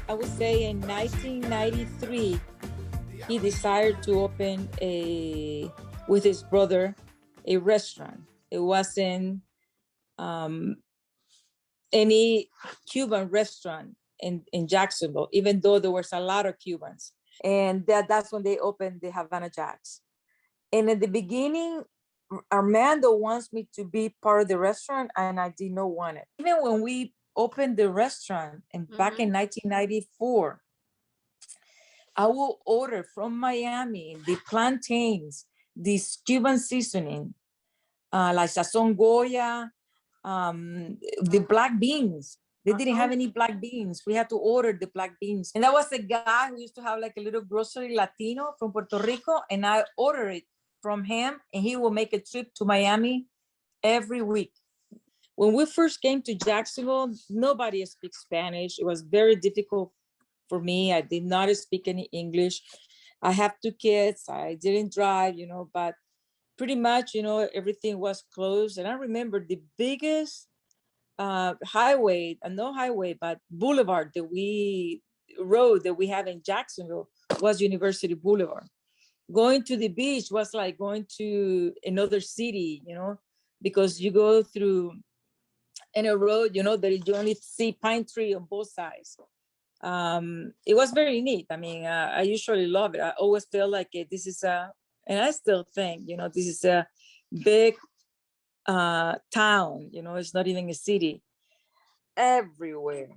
I would say in 1993, he decided to open with his brother, a restaurant. It wasn't um, any Cuban restaurant in Jacksonville, even though there was a lot of Cubans. And that's when they opened the Havana Jacks. And in the beginning, Armando wants me to be part of the restaurant, and I did not want it. Even when we opened the restaurant and back in 1994, I will order from Miami the plantains, this Cuban seasoning, like Sazon Goya, the black beans. They didn't have any black beans. We had to order the black beans. And that was a guy who used to have like a little grocery Latino from Puerto Rico. And I ordered it from him, and he will make a trip to Miami every week. When we first came to Jacksonville, nobody speaks Spanish. It was very difficult for me. I did not speak any English. I have two kids. I didn't drive, but pretty much, everything was closed. And I remember the biggest highway, no highway, but boulevard road that we have in Jacksonville was University Boulevard. Going to the beach was like going to another city, because you go through in a road, that you only see pine tree on both sides. It was very neat. I mean, I usually love it. I always feel like this is and I still think, this is a big town, it's not even a city. Everywhere,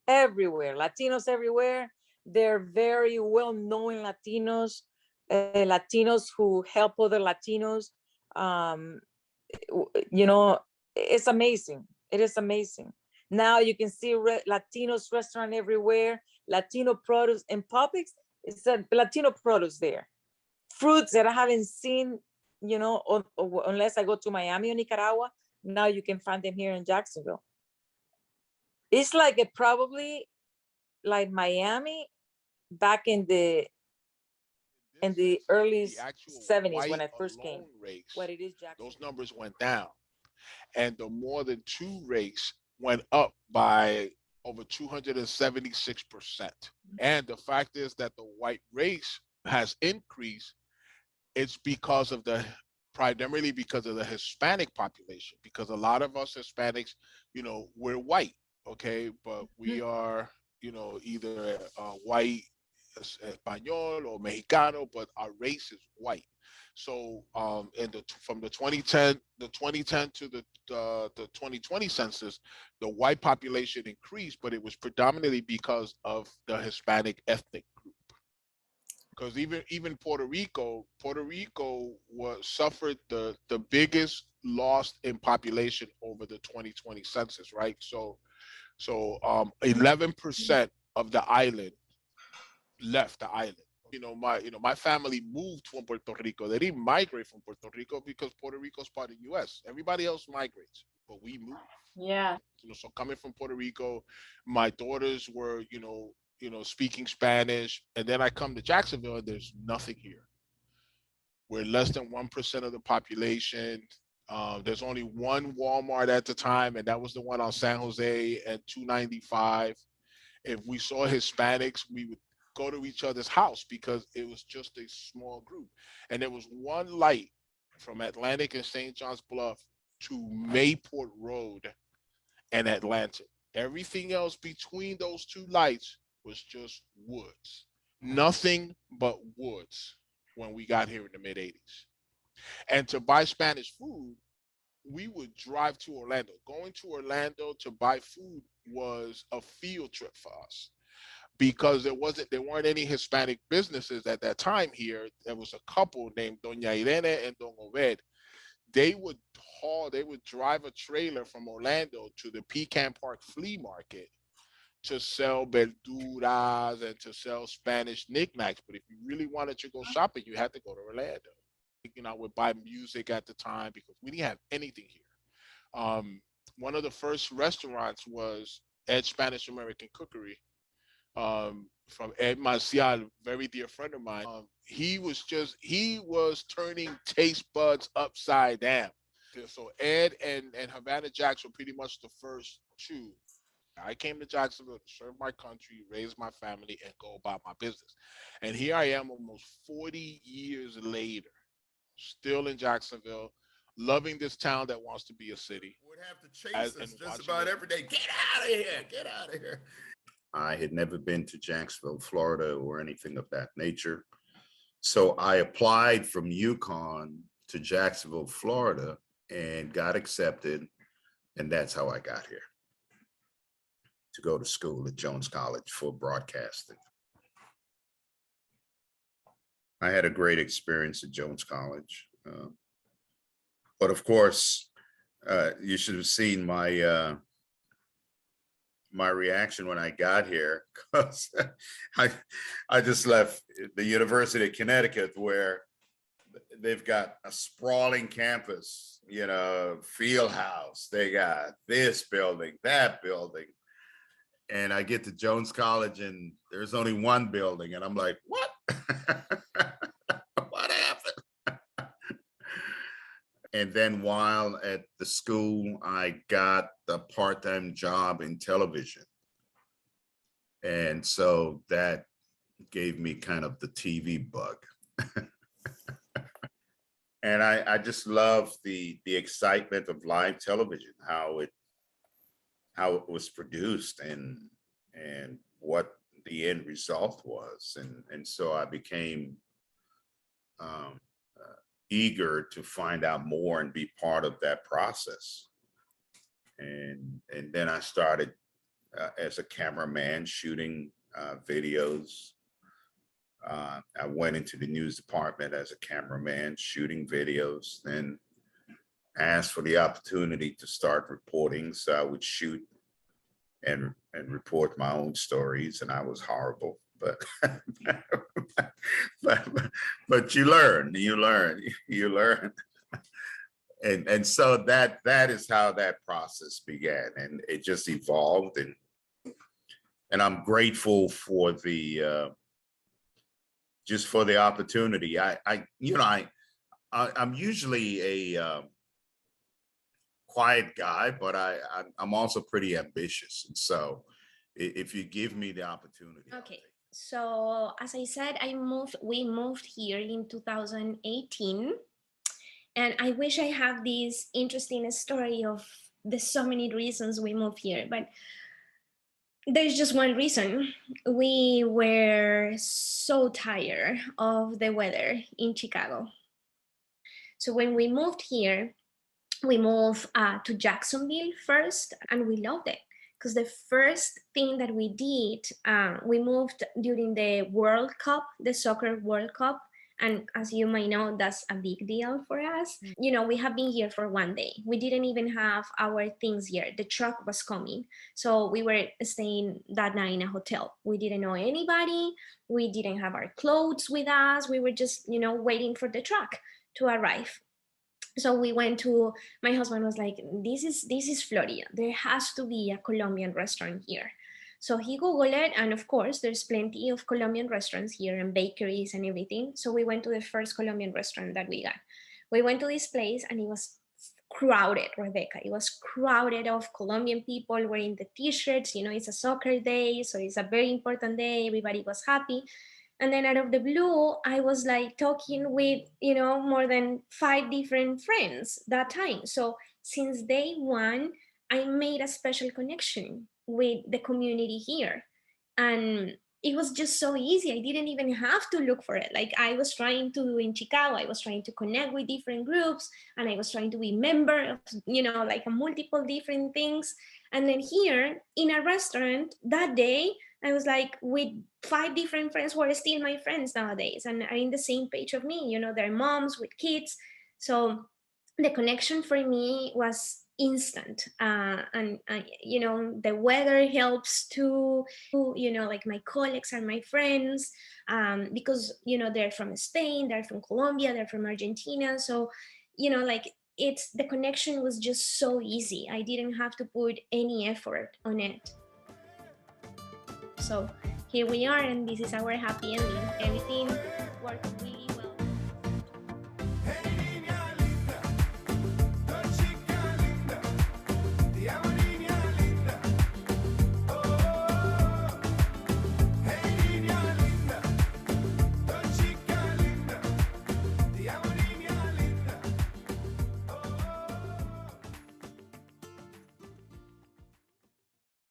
Latinos everywhere. They're very well-known Latinos, Latinos who help other Latinos. Um, it's amazing. It is amazing. Now you can see Latinos restaurant everywhere, Latino produce in Publix. It's a Latino produce there. Fruits that I haven't seen, unless I go to Miami or Nicaragua. Now you can find them here in Jacksonville. It's like probably like Miami back in the early 70s when I first came. What it is, Jacksonville. Those numbers went down, and the more than two race went up by over 276%. And the fact is that the white race has increased. It's primarily because of the Hispanic population, because a lot of us Hispanics, we're white, okay, but we are, either white, Espanol or Mexicano, but our race is white. So from the 2010 to the 2020 census, the white population increased, but it was predominantly because of the Hispanic ethnic group. Because even Puerto Rico suffered the biggest loss in population over the 2020 census, right? So 11% of the island left the island. My family moved from Puerto Rico. They didn't migrate from Puerto Rico because Puerto Rico is part of the U.S. Everybody else migrates, but we moved. Yeah. So coming from Puerto Rico, my daughters were, speaking Spanish, and then I come to Jacksonville and there's nothing here. We're less than 1% of the population. There's only one Walmart at the time, and that was the one on San Jose and 295. If we saw Hispanics, we would go to each other's house because it was just a small group. And there was one light from Atlantic and St. John's Bluff to Mayport Road and Atlantic. Everything else between those two lights was just woods. Nothing but woods when we got here in the mid-'80s. And to buy Spanish food, we would drive to Orlando. Going to Orlando to buy food was a field trip for us because there weren't any Hispanic businesses at that time here. There was a couple named Doña Irene and Don Obed. They would drive a trailer from Orlando to the Pecan Park Flea Market to sell verduras and to sell Spanish knickknacks. But if you really wanted to go shopping, you had to go to Orlando. I would buy music at the time because we didn't have anything here. One of the first restaurants was Ed Spanish American Cookery, from Ed Marcial, very dear friend of mine. He was turning taste buds upside down. So Ed and Havana Jacks were pretty much the first two I came to Jacksonville to serve my country, raise my family, and go about my business. And here I am almost 40 years later, still in Jacksonville, loving this town that wants to be a city. Would have to chase us just about every day. Get out of here! Get out of here! I had never been to Jacksonville, Florida, or anything of that nature. So I applied from UConn to Jacksonville, Florida, and got accepted. And that's how I got here, to go to school at Jones College for broadcasting. I had a great experience at Jones College. But of course, you should have seen my reaction when I got here, because I just left the University of Connecticut, where they've got a sprawling campus, you know, field house. They got this building, that building. And I get to Jones College and there's only one building. And I'm like, what? What happened? And then while at the school, I got a part-time job in television. And so that gave me kind of the TV bug. And I just love the excitement of live television, how it was produced and what the end result was. And so I became eager to find out more and be part of that process. And then I started as a cameraman shooting videos. I went into the news department as a cameraman shooting videos, then asked for the opportunity to start reporting. So I would shoot and report my own stories, and I was horrible, but but you learn. And so that is how that process began, and it just evolved, and I'm grateful for the just for the opportunity. I'm usually a quiet guy, but I'm also pretty ambitious. And so if you give me the opportunity. Okay. So as I said, we moved here in 2018. And I wish I have this interesting story of the so many reasons we moved here, but there's just one reason. We were so tired of the weather in Chicago. So when we moved here, we moved to Jacksonville first, and we loved it, because the first thing that we did, we moved during the World Cup, the soccer World Cup. And as you might know, that's a big deal for us. You know, we have been here for one day. We didn't even have our things here. The truck was coming. So we were staying that night in a hotel. We didn't know anybody. We didn't have our clothes with us. We were just, waiting for the truck to arrive. So we went to, my husband was like, this is Florida. There has to be a Colombian restaurant here. So he Googled it, and of course, there's plenty of Colombian restaurants here and bakeries and everything. So we went to the first Colombian restaurant that we got. We went to this place, and it was crowded, Rebecca. It was crowded of Colombian people wearing the t-shirts. It's a soccer day, so it's a very important day. Everybody was happy. And then out of the blue, I was like talking with, more than 5 different friends that time. So since day one, I made a special connection with the community here. And it was just so easy. I didn't even have to look for it. Like I was trying to do in Chicago, I was trying to connect with different groups, and I was trying to be member of, like a multiple different things. And then here in a restaurant that day, I was like with 5 different friends who are still my friends nowadays and are in the same page of me. They're moms with kids. So the connection for me was instant. And the weather helps too, like my colleagues and my friends, because, they're from Spain, they're from Colombia, they're from Argentina. So, the connection was just so easy. I didn't have to put any effort on it. So here we are, and this is our happy ending.